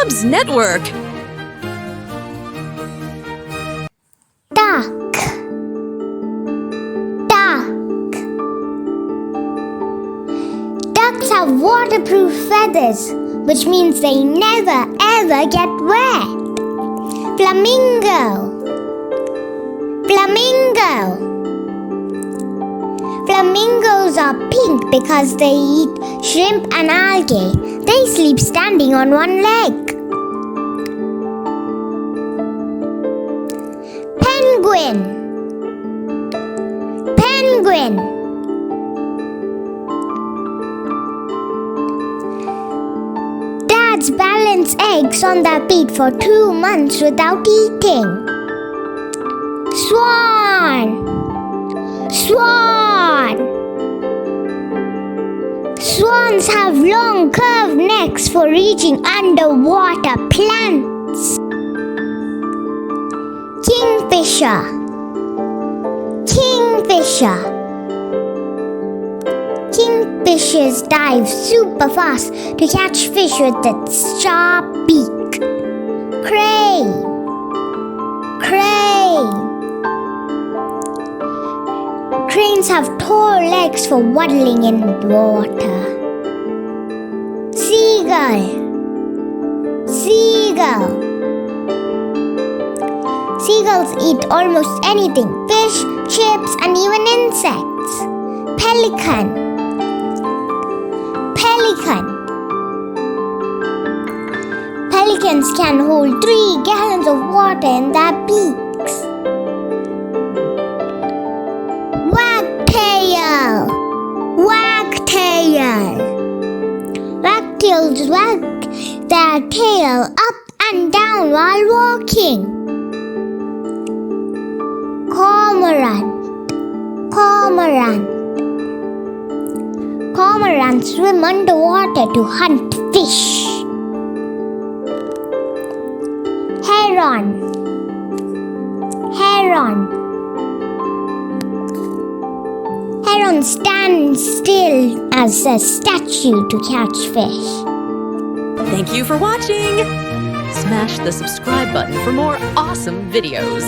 Cubs Network. Duck. Duck. Ducks have waterproof feathers, which means they never ever get wet. Flamingo. Flamingo. Flamingos are pink because they eat shrimp and algae. They sleep standing on one leg. Penguin. Penguin. Dads balance eggs on their feet for 2 months without eating. Swan. Swan. Swans have long curved necks for reaching underwater plants. Kingfisher. Kingfisher. Kingfishers dive super fast to catch fish with its sharp beak. Crane. Crane. Cranes have tall legs for waddling in water. Seagull. Seagull. Seagulls eat almost anything: fish, chips, and even insects. Pelican. Pelican. Pelicans can hold 3 gallons of water in their beaks. Wagtail. Wagtail. Wagtails wag their tail up and down while walking. Cormorant. Cormorant. Cormorants swim underwater to hunt fish. Heron. Heron. Heron stands still as a statue to catch fish. Thank you for watching. Smash the subscribe button for more awesome videos.